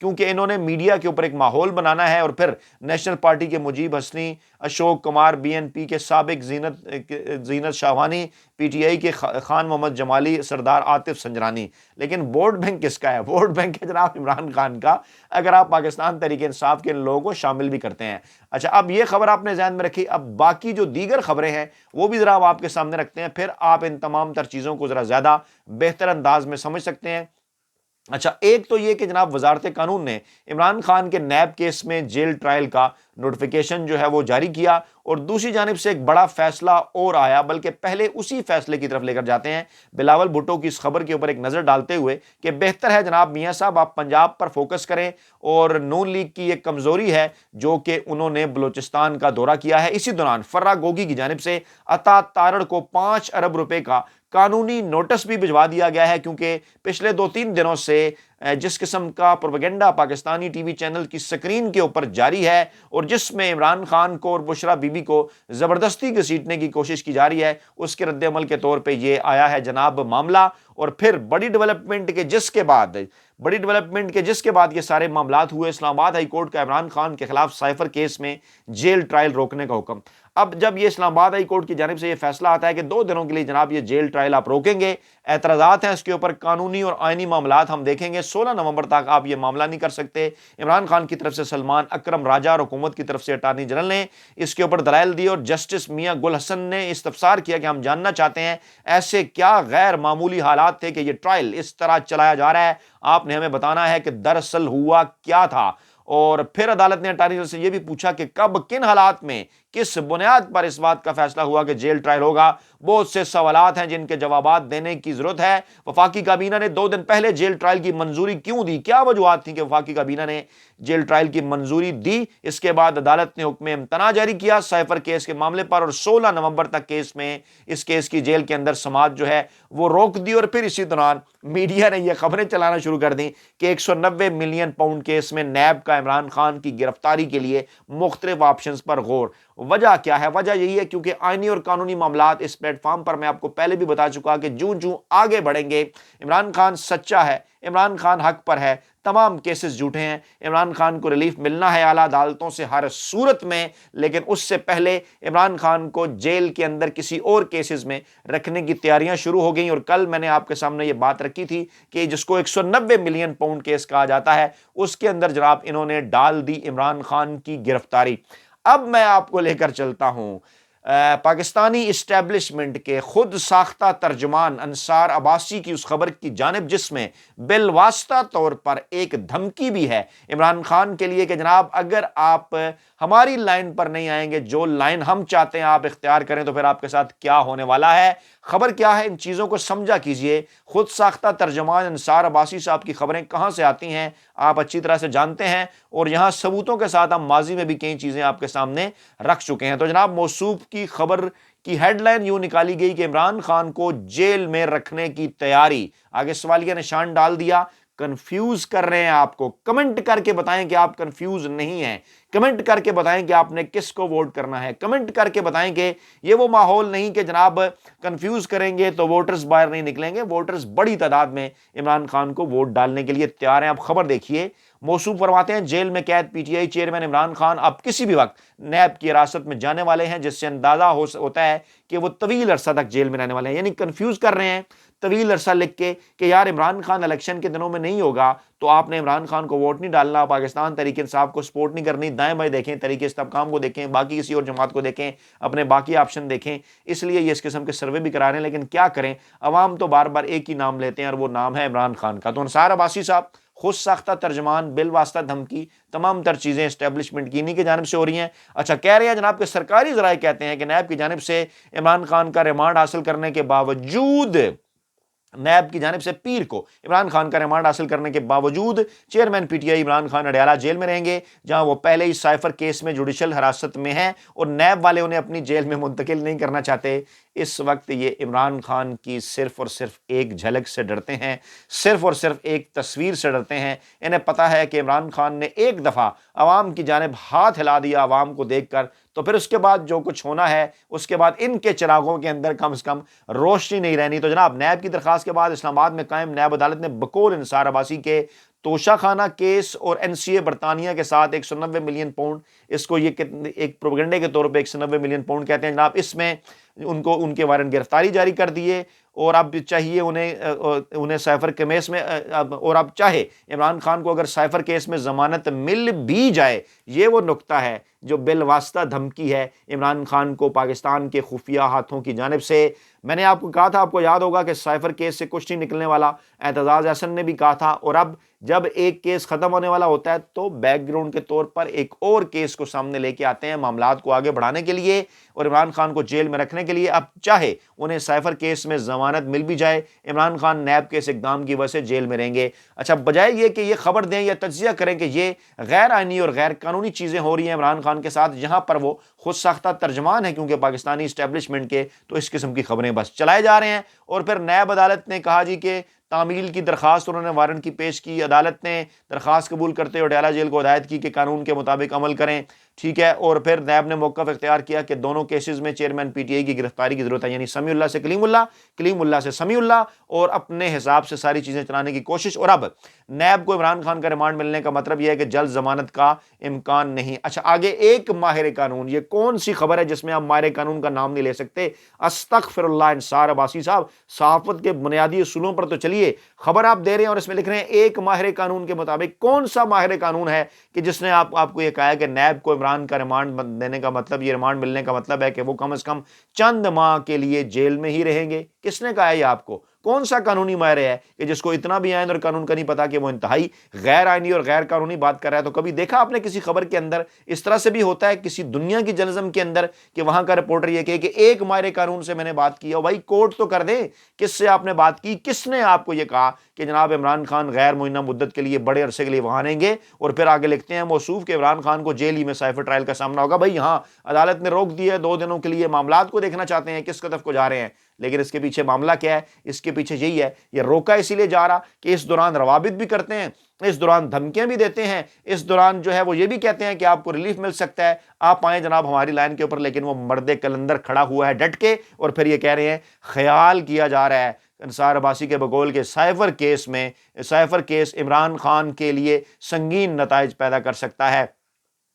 کیونکہ انہوں نے میڈیا کے اوپر ایک ماحول بنانا ہے اور پھر نیشنل پارٹی کے Mujib Hasni, Ashok Kumar B N P کے سابق زینت شاہوانی، پی ٹی آئی کے خان محمد جمالی، سردار عاطف سنجرانی، لیکن ووٹ بینک کس کا ہے؟ ووٹ بینک ہے جناب عمران خان کا، اگر آپ پاکستان تحریک انصاف کے ان لوگوں کو شامل بھی کرتے ہیں۔ اچھا، اب یہ خبر آپ نے ذہن میں رکھی، اب باقی جو دیگر خبریں ہیں وہ بھی ذرا آپ کے سامنے رکھتے ہیں، پھر آپ ان تمام تر چیزوں کو ذرا زیادہ بہتر انداز میں سمجھ سکتے ہیں۔ اچھا، ایک تو یہ کہ جناب وزارت قانون نے عمران خان کے نیب کیس میں جیل ٹرائل کا نوٹیفیکیشن جو ہے وہ جاری کیا، اور دوسری جانب سے ایک بڑا فیصلہ اور آیا، بلکہ پہلے اسی فیصلے کی طرف لے کر جاتے ہیں بلاول بھٹو کی اس خبر کے اوپر ایک نظر ڈالتے ہوئے کہ بہتر ہے جناب میاں صاحب آپ پنجاب پر فوکس کریں، اور نون لیگ کی ایک کمزوری ہے جو کہ انہوں نے بلوچستان کا دورہ کیا ہے۔ اسی دوران فرا گوگی کی جانب سے عطا تارڑ کو 5 ارب روپے کا قانونی نوٹس بھی بھجوا دیا گیا ہے، کیونکہ پچھلے 2-3 دنوں سے جس قسم کا propaganda Pakistani T V channel کی سکرین کے اوپر جاری ہے، اور جس میں عمران خان کو اور بشرا بی بی کو زبردستی گھسیٹنے کی کوشش کی جا رہی ہے، اس کے رد عمل کے طور پہ یہ آیا ہے جناب معاملہ، اور پھر بڑی ڈیولپمنٹ کے جس کے بعد یہ سارے معاملات ہوئے، اسلام آباد ہائی کورٹ کا عمران خان کے خلاف سائفر کیس میں جیل ٹرائل روکنے کا حکم۔ اب جب یہ اسلام آباد ہائی کورٹ کی جانب سے یہ فیصلہ آتا ہے کہ 2 دنوں کے لیے جناب یہ جیل ٹرائل آپ روکیں گے، اعتراضات ہیں اس کے اوپر، قانونی اور آئینی معاملات ہم دیکھیں گے، 16 نومبر تک آپ یہ معاملہ نہیں کر سکتے۔ عمران خان کی طرف سے سلمان اکرم راجہ اور حکومت کی طرف سے اٹارنی جنرل نے اس کے اوپر دلائل دیے، اور جسٹس میاں گل حسن نے استفسار کیا کہ ہم جاننا چاہتے ہیں ایسے کیا غیر معمولی حالات تھے کہ یہ ٹرائل اس طرح چلایا جا رہا ہے، آپ نے ہمیں بتانا ہے کہ دراصل ہوا کیا تھا۔ اور پھر عدالت نے اٹارنی جنرل سے یہ بھی پوچھا کہ کب، کن حالات میں، کس بنیاد پر اس بات کا فیصلہ ہوا کہ جیل ٹرائل ہوگا۔ بہت سے سوالات ہیں جن کے جوابات دینے کی ضرورت ہے۔ وفاقی کابینہ نے 2 دن پہلے جیل ٹرائل کی منظوری کیوں دی؟ کیا وجوہات تھیں کہ وفاقی کابینہ نے جیل ٹرائل کی منظوری دی؟ اس کے بعد عدالت نے حکم امتناع جاری کیا سائفر کیس کے معاملے پر، اور 16 نومبر تک اس کیس کی جیل کے اندر سماعت جو ہے وہ روک دی، اور پھر اسی دوران میڈیا نے یہ خبریں چلانا شروع کر دیں کہ 190 ملین پاؤنڈ کیس میں نیب کا عمران خان کی گرفتاری کے لیے مختلف آپشنز پر غور۔ وجہ کیا ہے؟ وجہ یہی ہے کیونکہ آئینی اور قانونی معاملات اس پلیٹ فارم پر میں آپ کو پہلے بھی بتا چکا کہ جوں آگے بڑھیں گے، عمران خان سچا ہے، عمران خان حق پر ہے، تمام کیسز جھوٹے ہیں، عمران خان کو ریلیف ملنا ہے اعلیٰ عدالتوں سے ہر صورت میں، لیکن اس سے پہلے عمران خان کو جیل کے اندر کسی اور کیسز میں رکھنے کی تیاریاں شروع ہو گئیں۔ اور کل میں نے آپ کے سامنے یہ بات رکھی تھی کہ جس کو 190 ملین پاؤنڈ کیس کہا جاتا ہے، اس کے اندر جناب انہوں نے ڈال دی عمران خان کی گرفتاری۔ اب میں آپ کو لے کر چلتا ہوں پاکستانی اسٹیبلشمنٹ کے خود ساختہ ترجمان انصار عباسی کی اس خبر کی جانب، جس میں بالواسطہ طور پر ایک دھمکی بھی ہے عمران خان کے لیے کہ جناب اگر آپ ہماری لائن پر نہیں آئیں گے، جو لائن ہم چاہتے ہیں آپ اختیار کریں، تو پھر آپ کے ساتھ کیا ہونے والا ہے۔ خبر کیا ہے؟ ان چیزوں کو سمجھا کیجئے۔ خود ساختہ ترجمان انصار عباسی صاحب کی خبریں کہاں سے آتی ہیں آپ اچھی طرح سے جانتے ہیں، اور یہاں ثبوتوں کے ساتھ ہم ماضی میں بھی کئی چیزیں آپ کے سامنے رکھ چکے ہیں۔ تو جناب موصوف کی خبر کی ہیڈ لائن یوں نکالی گئی کہ عمران خان کو جیل میں رکھنے کی تیاری، آگے سوالیہ نشان ڈال دیا۔ کنفیوز کر رہے ہیں آپ کو؟ کمنٹ کر کے بتائیں کہ آپ کنفیوز نہیں ہیں، کمنٹ کر کے بتائیں کہ آپ نے کس کو ووٹ کرنا ہے، کمنٹ کر کے بتائیں کہ یہ وہ ماحول نہیں کہ جناب کنفیوز کریں گے تو ووٹرز باہر نہیں نکلیں گے، ووٹرز بڑی تعداد میں عمران خان کو ووٹ ڈالنے کے لیے تیار ہیں۔ اب خبر دیکھیے، موصوف فرماتے ہیں جیل میں قید پی T I chairman Imran Khan اب کسی بھی وقت نیب کی حراست میں جانے والے ہیں، جس سے اندازہ ہوتا ہے کہ وہ طویل عرصہ تک جیل میں رہنے والے ہیں۔ یعنی کنفیوز کر رہے ہیں طویل عرصہ لکھ کے کہ یار عمران خان الیکشن کے دنوں میں نہیں ہوگا تو آپ نے عمران خان کو ووٹ نہیں ڈالنا، پاکستان تحریک انصاف کو سپورٹ نہیں کرنی، دائیں بائیں دیکھیں، تحریک استحکام کو دیکھیں، باقی کسی اور جماعت کو دیکھیں، اپنے باقی آپشن دیکھیں۔ اس لیے یہ اس قسم کے سروے بھی کرا رہے ہیں، لیکن کیا کریں، عوام تو بار بار ایک ہی نام لیتے ہیں اور وہ نام ہے عمران خان کا۔ تو انصار عباسی صاحب خود ساختہ ترجمان، بالواسطہ دھمکی، تمام تر چیزیں اسٹیبلشمنٹ کی انہی کی جانب سے ہو رہی ہیں۔ اچھا، کہہ رہے ہیں جناب کہ سرکاری ذرائع کہتے ہیں کہ نیب کی جانب سے عمران خان کا ریمانڈ حاصل کرنے کے باوجود، نیب کی جانب سے پیر کو عمران خان کا ریمانڈ حاصل کرنے کے باوجود chairman P T I Imran Khan Adiala jail میں رہیں گے، جہاں وہ پہلے ہی سائفر کیس میں جوڈیشل حراست میں ہیں، اور نیب والے انہیں اپنی جیل میں منتقل نہیں کرنا چاہتے۔ اس وقت یہ عمران خان کی صرف اور صرف ایک جھلک سے ڈرتے ہیں، صرف اور صرف ایک تصویر سے ڈرتے ہیں۔ انہیں پتہ ہے کہ عمران خان نے ایک دفعہ عوام کی جانب ہاتھ ہلا دیا عوام کو دیکھ کر، تو پھر اس کے بعد جو کچھ ہونا ہے، اس کے بعد ان کے چراغوں کے اندر کم سے کم روشنی نہیں رہنی۔ تو جناب، نیب کی درخواست کے بعد اسلام آباد میں قائم نیب عدالت نے بقول انصار عباسی کے توشہ خانہ کیس اور این سی اے برطانیہ کے ساتھ 190 ملین پاؤنڈ، اس کو یہ ایک پروپیگنڈے کے طور پہ 190 ملین پاؤنڈ کہتے ہیں جناب، اس میں ان کے وارنٹ گرفتاری جاری کر دیے، اور اب چاہیے انہیں سائفر کیس میں، اور اب چاہے عمران خان کو اگر سائفر کیس میں ضمانت مل بھی جائے، یہ وہ نقطہ ہے جو بالواسطہ دھمکی ہے عمران خان کو پاکستان کے خفیہ ہاتھوں کی جانب سے۔ میں نے آپ کو کہا تھا، آپ کو یاد ہوگا کہ سائفر کیس سے کچھ نہیں نکلنے والا، اعتزاز احسن نے بھی کہا تھا، اور اب جب ایک کیس ختم ہونے والا ہوتا ہے تو بیک گراؤنڈ کے طور پر ایک اور کیس کو سامنے لے کے آتے ہیں معاملات کو آگے بڑھانے کے لیے اور عمران خان کو جیل میں رکھنے کے لیے۔ اب چاہے انہیں سائفر کیس میں ضمانت مل بھی جائے، عمران خان نیب کے اس اقدام کی وجہ سے جیل میں رہیں گے۔ اچھا، بجائے یہ کہ یہ خبر دیں یا تجزیہ کریں کہ یہ غیر آئینی اور غیر قانونی چیزیں ہو رہی ہیں عمران خان کے ساتھ، جہاں پر وہ خود ساختہ ترجمان ہے کیونکہ پاکستانی اسٹیبلشمنٹ کے، تو اس قسم کی خبریں بس چلائے جا رہے ہیں۔ اور پھر نیب عدالت نے کہا جی کہ تعمیل کی درخواست، انہوں نے وارنٹ کی پیش کی، عدالت نے درخواست قبول کرتے ہوئے اڈیالہ جیل کو ہدایت کی کہ قانون کے مطابق عمل کریں، ٹھیک ہے۔ اور پھر نیب نے موقف اختیار کیا کہ دونوں کیسز میں چیئرمین پی ٹی آئی کی گرفتاری کی ضرورت ہے، یعنی سمیع اللہ سے کلیم اللہ، کلیم اللہ سے سمیع اللہ، اور اپنے حساب سے ساری چیزیں چلانے کی کوشش۔ اور اب نیب کو عمران خان کا ریمانڈ ملنے کا مطلب یہ ہے کہ جلد ضمانت کا امکان نہیں۔ اچھا، آگے ایک ماہر قانون، یہ کون سی خبر ہے جس میں آپ ماہر قانون کا نام نہیں لے سکتے؟ استغفر اللہ انصار عباسی صاحب، صحافت کے بنیادی اصولوں پر تو چلیے، خبر آپ دے رہے ہیں اور اس میں لکھ رہے ہیں ایک ماہر قانون کے مطابق۔ کون سا ماہر قانون ہے کہ جس نے آپ کو یہ کہا ہے کہ نیب کو عمران کا ریمانڈ دینے کا مطلب، یہ ریمانڈ ملنے کا مطلب ہے کہ وہ کم از کم چند ماہ کے لیے جیل میں ہی رہیں گے؟ کس نے کہا ہے یہ آپ کو؟ کون سا قانونی ماہر ہے کہ جس کو اتنا بھی آئین اور قانون کا نہیں پتا کہ وہ انتہائی غیر آئینی اور غیر قانونی بات کر رہا ہے؟ تو کبھی دیکھا آپ نے کسی خبر کے اندر اس طرح سے بھی ہوتا ہے کسی دنیا کی جرنلزم کے اندر کہ وہاں کا رپورٹر یہ کہے کہ ایک ماہر قانون سے میں نے بات کی؟ بھائی کوٹ تو کر دیں کس سے آپ نے بات کی، کس نے آپ کو یہ کہا کہ جناب عمران خان غیر معینہ مدت کے لیے بڑے عرصے کے لیے وہاں رہیں گے؟ اور پھر آگے لکھتے ہیں موصوف کہ عمران خان کو جیل ہی میں سائفر ٹرائل کا سامنا ہوگا۔ بھائی ہاں، عدالت نے روک دیا ہے 2 دنوں کے لیے، معاملات کو دیکھنا چاہتے ہیں کس طرف کو جا رہے ہیں، لیکن اس کے پیچھے معاملہ کیا ہے؟ اس کے پیچھے یہی ہے، یہ روکا اسی لیے جا رہا کہ اس دوران روابط بھی کرتے ہیں، اس دوران دھمکیاں بھی دیتے ہیں، اس دوران جو ہے وہ یہ بھی کہتے ہیں کہ آپ کو ریلیف مل سکتا ہے، آپ آئیں جناب ہماری لائن کے اوپر، لیکن وہ مرد کلندر کھڑا ہوا ہے ڈٹ کے، اور پھر یہ کہہ رہے ہیں خیال کیا جا رہا ہے انصار عباسی کے بقول کے سائفر کیس عمران خان کے لیے سنگین نتائج پیدا کر سکتا ہے۔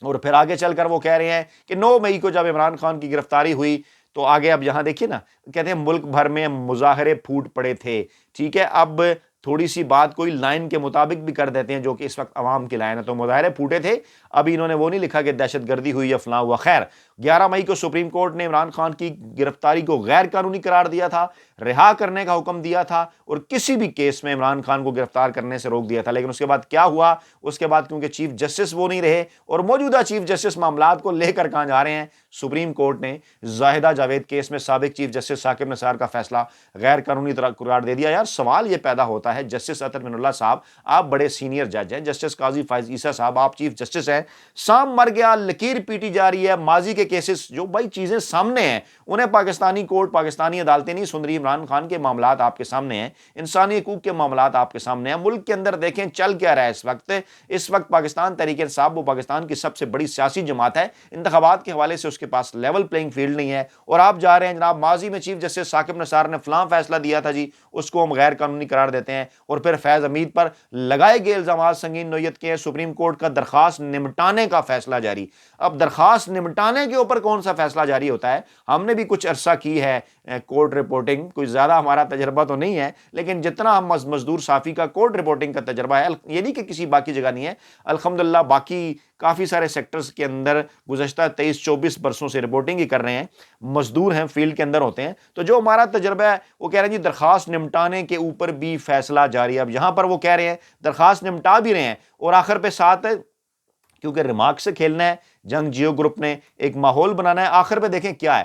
اور پھر آگے چل کر وہ کہہ رہے ہیں کہ 9 مئی کو جب عمران خان کی گرفتاری ہوئی تو آگے اب یہاں دیکھیے نا، کہتے ہیں ملک بھر میں مظاہرے پھوٹ پڑے تھے، ٹھیک ہے۔ اب تھوڑی سی بات کوئی لائن کے مطابق بھی کر دیتے ہیں جو کہ اس وقت عوام کی لائن ہے، تو مظاہرے پھوٹے تھے، ابھی انہوں نے وہ نہیں لکھا کہ دہشت گردی ہوئی یا فلاں ہوا۔ خیر، 11 مئی کو سپریم کورٹ نے عمران خان کی گرفتاری کو غیر قانونی قرار دیا تھا، رہا کرنے کا حکم دیا تھا، اور کسی بھی کیس میں عمران خان کو گرفتار کرنے سے روک دیا تھا۔ لیکن اس کے بعد کیا ہوا؟ اس کے بعد کیونکہ چیف جسٹس وہ نہیں رہے، اور موجودہ چیف جسٹس معاملات کو لے کر کہاں جا رہے ہیں؟ سپریم کورٹ نے زاہدہ جاوید کیس میں سابق چیف جسٹس ثاقب نثار کا فیصلہ غیر قانونی قرار دے دیا۔ یار سوال یہ پیدا ہوتا ہے، جسٹس اطہر من اللہ صاحب آپ بڑے سینئر جج ہیں، جسٹس قاضی فائز عیسیٰ صاحب آپ چیف جسٹس ہیں، سام مر گیا، لکیر پیٹی جا رہی ہے، ماضی کے کیسز جو بھائی چیزیں سامنے ہیں، انہیں پاکستانی کورٹ پاکستانی عدالتیں نہیں سن رہی۔ عمران خان کے معاملات آپ کے سامنے ہیں، انسانی حقوق کے معاملات آپ کے سامنے ہیں، ملک کے اندر دیکھیں چل کیا رہا ہے اس وقت پاکستان تحریک انصاف وہ پاکستان کی سب سے بڑی سیاسی جماعت ہے، انتخابات کے حوالے سے اس کے پاس لیول پلینگ فیلڈ نہیں ہے، اور آپ جا رہے ہیں جناب ماضی میں چیف جسٹس ثاقب نثار نے فلاں فیصلہ دیا تھا جی، اس کو ہم غیر قانونی قرار دیتے ہیں، اور پھر فیض حمید پر لگائے گئے الزامات سنگین نوعیت کے ہیں، سپریم کورٹ کا درخواست نمٹانے کا فیصلہ جاری۔ اب درخواست نمٹانے کے اوپر کون سا فیصلہ جاری ہوتا ہے؟ ہم نے بھی کچھ عرصہ کی ہے کورٹ رپورٹنگ، کوئی زیادہ ہمارا تجربہ تو نہیں ہے، لیکن جتنا ہم مزدور صافی کا کورٹ رپورٹنگ کا تجربہ ہے، یہ نہیں کہ کسی باقی جگہ نہیں ہے، الحمدللہ باقی کافی سارے سیکٹرز کے اندر گزشتہ 23-24 برسوں سے رپورٹنگ ہی کر رہے ہیں، مزدور ہیں، فیلڈ کے اندر ہوتے ہیں، تو جو ہمارا تجربہ ہے وہ کہہ رہے ہیں جی درخواست نمٹانے کے اوپر بھی فیصلہ جاری ہے۔ اب یہاں پر وہ کہہ رہے ہیں درخواست نمٹا بھی رہے ہیں، اور آخر پہ ساتھ کیونکہ ریمارک سے کھیلنا ہے، جنگ جیو گروپ نے ایک ماحول بنانا ہے، آخر پہ دیکھیں کیا ہے،